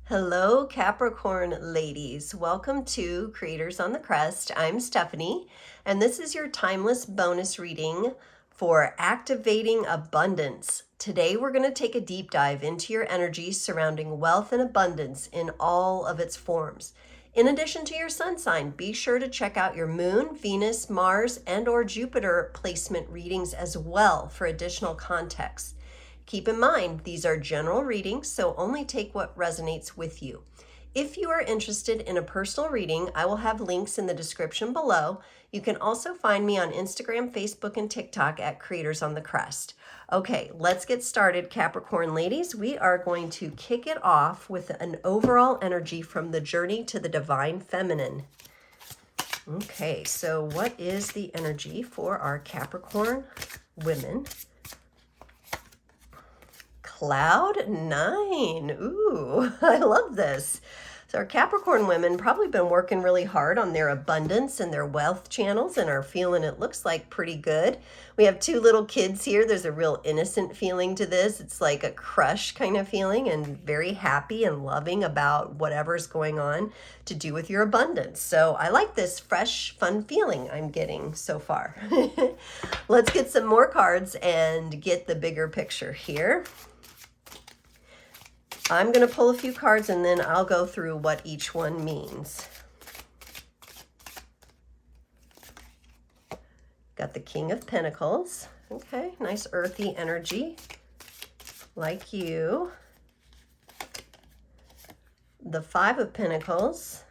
Hello, Capricorn ladies. Welcome to Creators on the Crest. I'm Stephanie, and this is your timeless bonus reading for activating abundance. Today, we're going to take a deep dive into your energy surrounding wealth and abundance in all of its forms. In addition to your sun sign, be sure to check out your moon, Venus, Mars, and or Jupiter placement readings as well for additional context. Keep in mind, these are general readings, so only take what resonates with you. If you are interested in a personal reading, I will have links in the description below. You can also find me on Instagram, Facebook, and TikTok at Creators on the Crest. Okay, let's get started, Capricorn ladies. We are going to kick it off with an overall energy from the journey to the divine feminine. Okay, so what is the energy for our Capricorn women? Cloud 9. Ooh, I love this. So our Capricorn women probably been working really hard on their abundance and their wealth channels and are feeling, it looks like, pretty good. We have two little kids here. There's a real innocent feeling to this. It's like a crush kind of feeling and very happy and loving about whatever's going on to do with your abundance. So I like this fresh, fun feeling I'm getting so far. Let's get some more cards and get the bigger picture here. I'm going to pull a few cards and then I'll go through what each one means. Got the King of Pentacles. Okay, nice earthy energy, like you. The Five of Pentacles.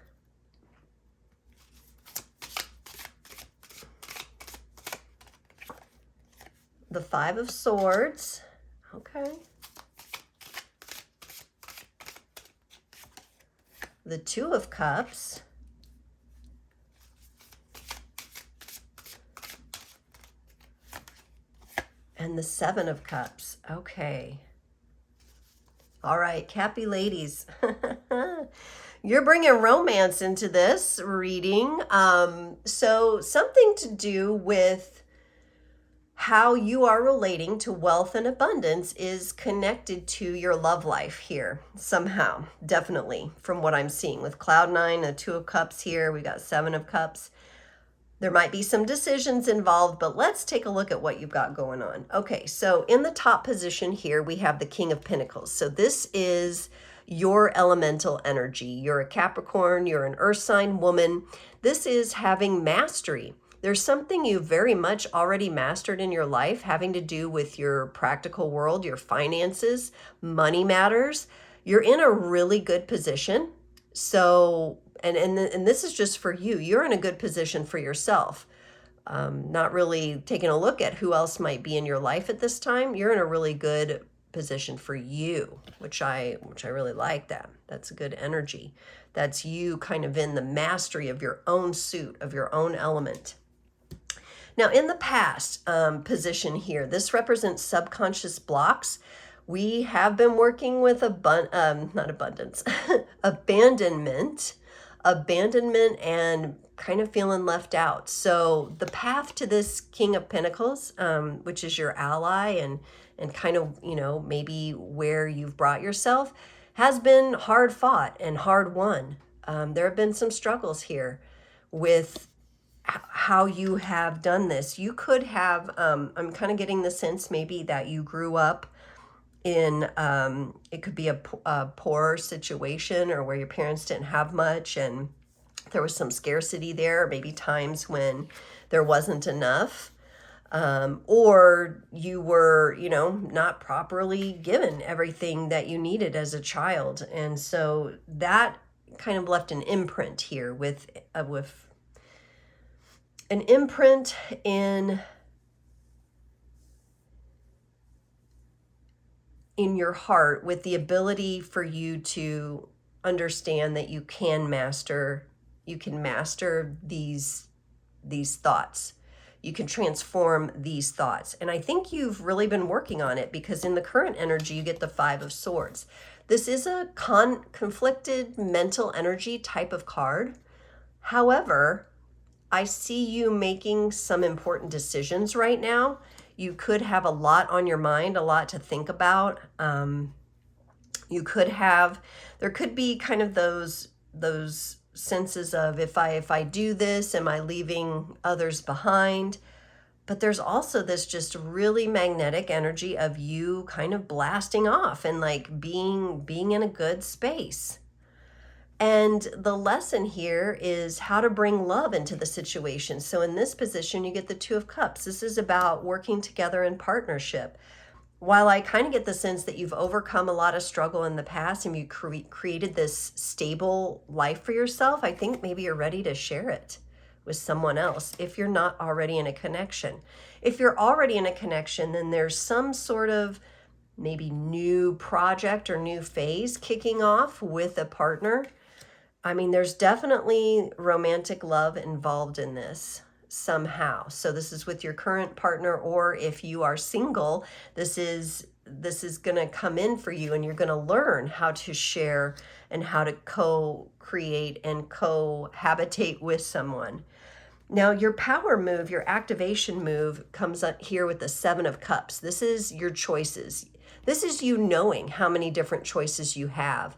The Five of Swords. Okay. The Two of Cups, and the Seven of Cups. Okay. All right, Cappy ladies. You're bringing romance into this reading. So something to do with how you are relating to wealth and abundance is connected to your love life here somehow, definitely, from what I'm seeing with Cloud 9, the Two of Cups here. We got Seven of Cups. There might be some decisions involved, but let's take a look at what you've got going on. Okay, so in the top position here, we have the King of Pentacles. So this is your elemental energy. You're a Capricorn, you're an earth sign woman. This is having mastery. There's something you very much already mastered in your life having to do with your practical world, your finances, money matters. You're in a really good position. So, and this is just for you. You're in a good position for yourself. Not really taking a look at who else might be in your life at this time. You're in a really good position for you, which I really like that. That's a good energy. That's you kind of in the mastery of your own suit, of your own element. Now, in the past position here, this represents subconscious blocks. We have been working with not abundance, abandonment and kind of feeling left out. So the path to this King of Pentacles, which is your ally and kind of, you know, maybe where you've brought yourself, has been hard fought and hard won. There have been some struggles here with how you have done this. You could have, I'm kind of getting the sense maybe that you grew up in, it could be a poor situation or where your parents didn't have much and there was some scarcity there, or maybe times when there wasn't enough, or you were, you know, not properly given everything that you needed as a child. And so that kind of left an imprint here with an imprint in your heart, with the ability for you to understand that you can master these thoughts. You can transform these thoughts. And I think you've really been working on it, because in the current energy, you get the Five of Swords. This is a conflicted mental energy type of card. However, I see you making some important decisions right now. You could have a lot on your mind, a lot to think about. You could have, there could be kind of those senses of, if I do this, am I leaving others behind? But there's also this just really magnetic energy of you kind of blasting off and like being in a good space. And the lesson here is how to bring love into the situation. So in this position, you get the Two of Cups. This is about working together in partnership. While I kind of get the sense that you've overcome a lot of struggle in the past and you created this stable life for yourself, I think maybe you're ready to share it with someone else if you're not already in a connection. If you're already in a connection, then there's some sort of maybe new project or new phase kicking off with a partner. I mean, there's definitely romantic love involved in this somehow. So this is with your current partner, or if you are single, this is going to come in for you, and you're going to learn how to share and how to co-create and cohabitate with someone. Now, your power move, your activation move comes up here with the Seven of Cups. This is your choices. This is you knowing how many different choices you have.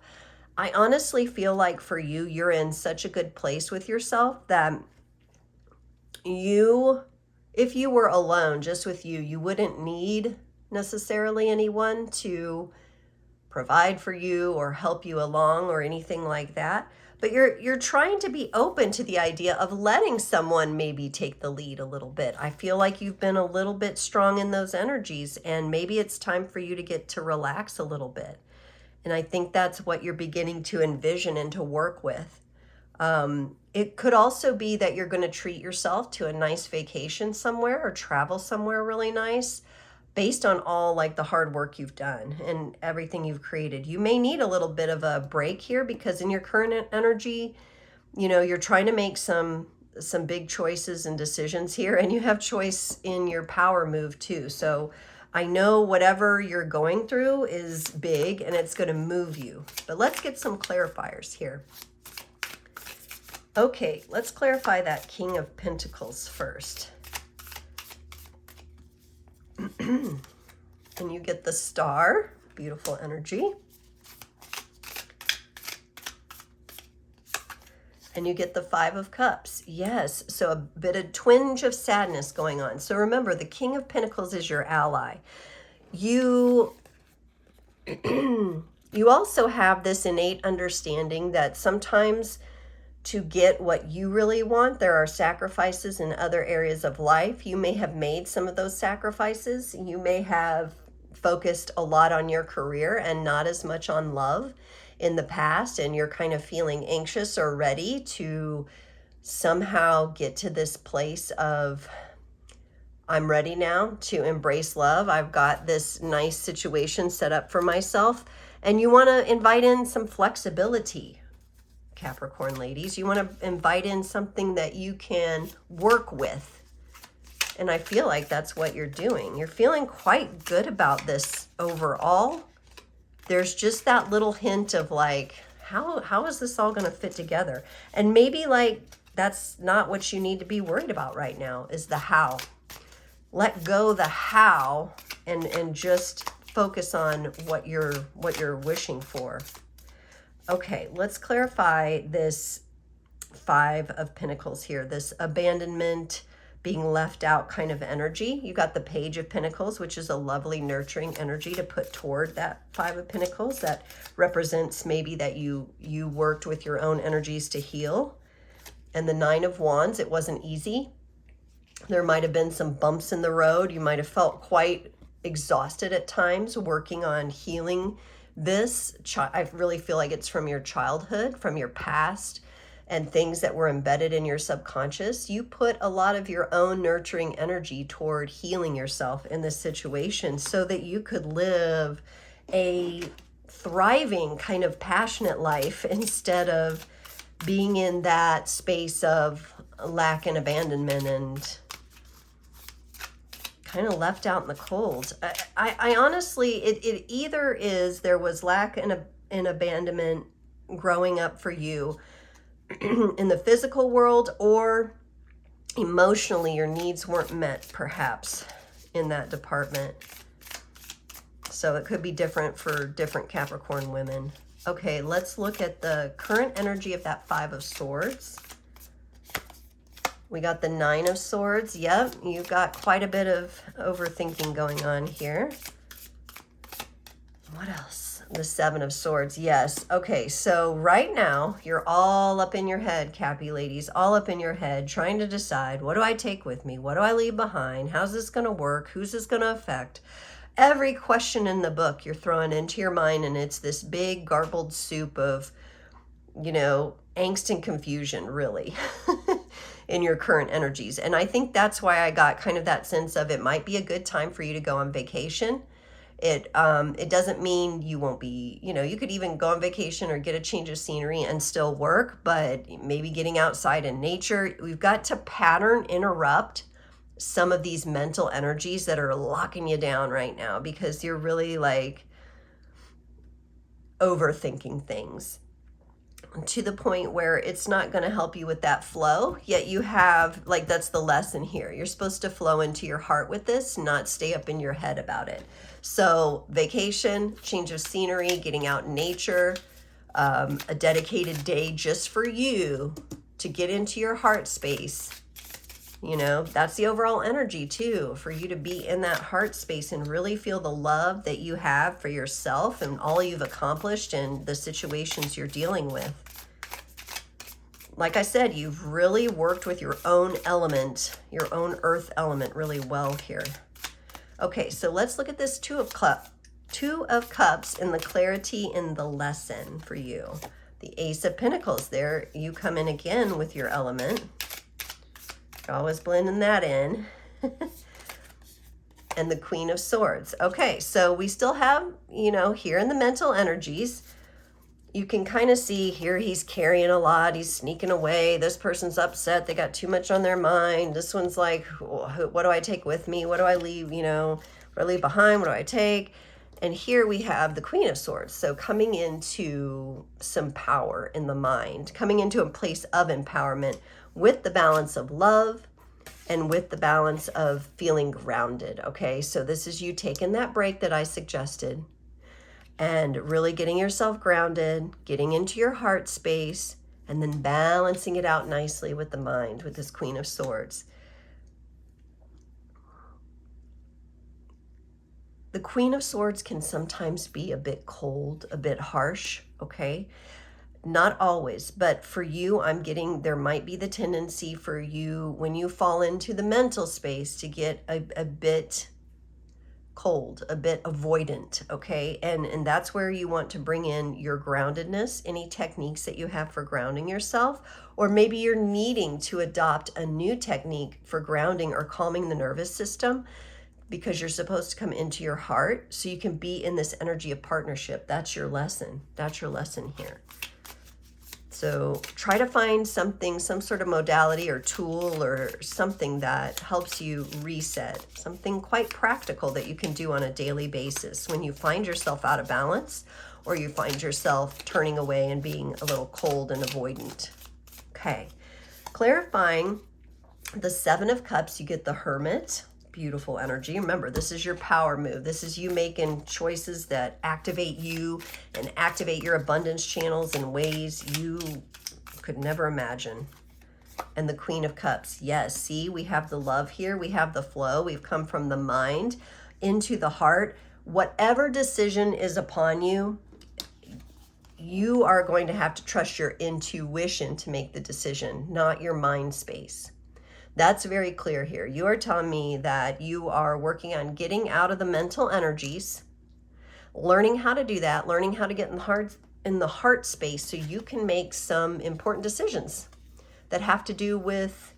I honestly feel like for you, you're in such a good place with yourself that if you were alone, just with you, you wouldn't need necessarily anyone to provide for you or help you along or anything like that. But you're trying to be open to the idea of letting someone maybe take the lead a little bit. I feel like you've been a little bit strong in those energies, and maybe it's time for you to get to relax a little bit. And I think that's what you're beginning to envision and to work with. It could also be that you're going to treat yourself to a nice vacation somewhere or travel somewhere really nice based on all like the hard work you've done and everything you've created. You may need a little bit of a break here because in your current energy, you're trying to make some big choices and decisions here, and you have choice in your power move too. So I know whatever you're going through is big and it's going to move you. But let's get some clarifiers here. Okay, let's clarify that King of Pentacles first. And you get the Star, beautiful energy. And you get the Five of Cups. Yes, so a bit of twinge of sadness going on. So remember, the King of Pentacles is your ally. You also have this innate understanding that sometimes to get what you really want, there are sacrifices in other areas of life. You may have made some of those sacrifices. You may have focused a lot on your career and not as much on love in the past, and you're kind of feeling anxious or ready to somehow get to this place of, I'm ready now to embrace love. I've got this nice situation set up for myself, and you want to invite in some flexibility, Capricorn ladies. You want to invite in something that you can work with. And I feel like that's what you're doing. You're feeling quite good about this overall. There's just that little hint of like, how is this all going to fit together? And maybe like that's not what you need to be worried about right now, is the how. Let go the how and just focus on what you're wishing for. Okay, let's clarify this Five of Pentacles here, this abandonment, being left out kind of energy. You got the Page of Pentacles, which is a lovely nurturing energy to put toward that Five of Pentacles. That represents maybe that you worked with your own energies to heal. And the Nine of Wands, it wasn't easy. There might have been some bumps in the road. You might have felt quite exhausted at times working on healing this. I really feel like it's from your childhood, from your past, and things that were embedded in your subconscious. You put a lot of your own nurturing energy toward healing yourself in this situation so that you could live a thriving kind of passionate life instead of being in that space of lack and abandonment and kind of left out in the cold. I honestly, it either is there was lack and abandonment growing up for you in the physical world, or emotionally your needs weren't met perhaps in that department. So it could be different for different Capricorn women. Okay, let's look at the current energy of that Five of Swords. We got the Nine of Swords. Yep, you've got quite a bit of overthinking going on here. What else? The Seven of Swords. Yes. Okay, so right now, you're all up in your head, Cappy ladies, all up in your head, trying to decide, what do I take with me? What do I leave behind? How's this going to work? Who's this going to affect? Every question in the book you're throwing into your mind, and it's this big garbled soup of, you know, angst and confusion, really, in your current energies. And I think that's why I got kind of that sense of it might be a good time for you to go on vacation. It doesn't mean you won't be, you know, you could even go on vacation or get a change of scenery and still work, but maybe getting outside in nature. We've got to pattern interrupt some of these mental energies that are locking you down right now, because you're really like overthinking things to the point where it's not going to help you with that flow. Yet you have, like, that's the lesson here. You're supposed to flow into your heart with this, not stay up in your head about it. So vacation, change of scenery, getting out in nature, a dedicated day just for you to get into your heart space. You know, that's the overall energy too, for you to be in that heart space and really feel the love that you have for yourself and all you've accomplished and the situations you're dealing with. Like I said, you've really worked with your own element, your own earth element really well here. Okay, so let's look at this Two of Cups and the clarity in the lesson for you. The Ace of Pentacles there, you come in again with your element. Always blending that in. And the Queen of Swords. Okay, so we still have, you know, here in the mental energies, you can kind of see here he's carrying a lot. He's sneaking away. This person's upset. They got too much on their mind. This one's like, what do I take with me? What do I leave, you know, what do I leave behind? What do I take? And here we have the Queen of Swords. So coming into some power in the mind, coming into a place of empowerment, with the balance of love and with the balance of feeling grounded. Okay, so this is you taking that break that I suggested and really getting yourself grounded, getting into your heart space, and then balancing it out nicely with the mind, with this Queen of Swords. The Queen of Swords can sometimes be a bit cold, a bit harsh, okay? Not always, but for you, I'm getting, there might be the tendency for you when you fall into the mental space to get a bit cold, a bit avoidant, okay? And that's where you want to bring in your groundedness, any techniques that you have for grounding yourself, or maybe you're needing to adopt a new technique for grounding or calming the nervous system, because you're supposed to come into your heart so you can be in this energy of partnership. That's your lesson. That's your lesson here. So try to find something, some sort of modality or tool or something that helps you reset, something quite practical that you can do on a daily basis when you find yourself out of balance or you find yourself turning away and being a little cold and avoidant. Okay, clarifying the Seven of Cups, you get the Hermit. Beautiful energy. Remember, this is your power move. This is you making choices that activate you and activate your abundance channels in ways you could never imagine. And the Queen of Cups. Yes, see, we have the love here. We have the flow. We've come from the mind into the heart. Whatever decision is upon you, you are going to have to trust your intuition to make the decision, not your mind space. That's very clear here. You are telling me that you are working on getting out of the mental energies, learning how to do that, learning how to get in the heart space so you can make some important decisions that have to do with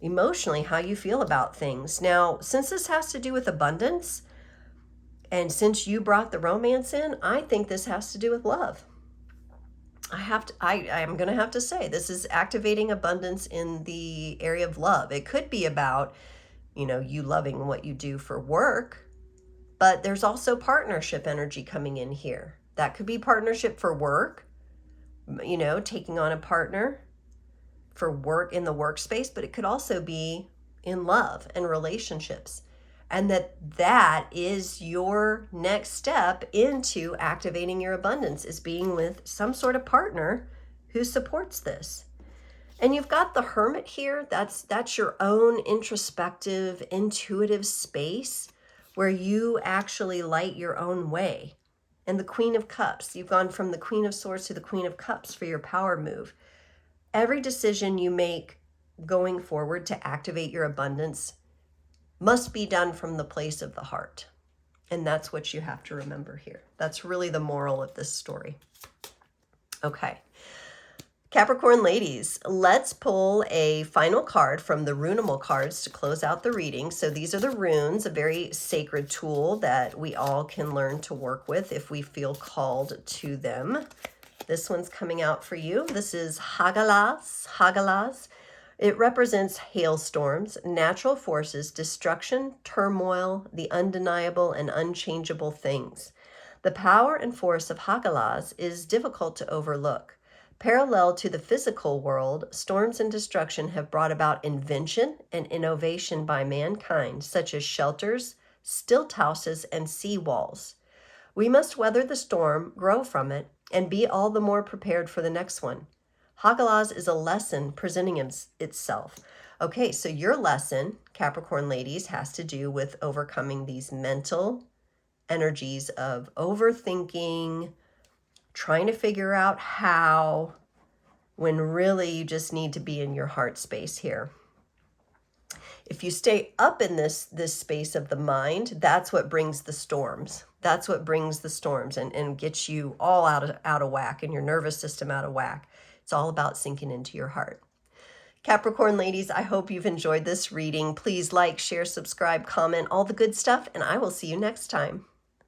emotionally how you feel about things. Now, since this has to do with abundance, and since you brought the romance in, I think this has to do with love. I am going to have to say this is activating abundance in the area of love. It could be about, you know, you loving what you do for work, but there's also partnership energy coming in here. That could be partnership for work, you know, taking on a partner for work in the workspace, but it could also be in love and relationships. and that is your next step into activating your abundance, is being with some sort of partner who supports this. And you've got the Hermit here. That's your own introspective, intuitive space where you actually light your own way. And the Queen of Cups, you've gone from the Queen of Swords to the Queen of Cups for your power move. Every decision you make going forward to activate your abundance must be done from the place of the heart. And that's what you have to remember here. That's really the moral of this story. Okay. Capricorn ladies, let's pull a final card from the Runamal Cards to close out the reading. So these are the runes, a very sacred tool that we all can learn to work with if we feel called to them. This one's coming out for you. This is Hagalaz. Hagalaz. It represents hailstorms, natural forces, destruction, turmoil, the undeniable and unchangeable things. The power and force of Hagalaz is difficult to overlook. Parallel to the physical world, storms and destruction have brought about invention and innovation by mankind, such as shelters, stilt houses, and sea walls. We must weather the storm, grow from it, and be all the more prepared for the next one. Hagalaz is a lesson presenting itself. Okay, so your lesson, Capricorn ladies, has to do with overcoming these mental energies of overthinking, trying to figure out how, when really you just need to be in your heart space here. If you stay up in this space of the mind, that's what brings the storms. That's what brings the storms and gets you all out of whack and your nervous system out of whack. It's all about sinking into your heart. Capricorn ladies, I hope you've enjoyed this reading. Please like, share, subscribe, comment, all the good stuff, and I will see you next time.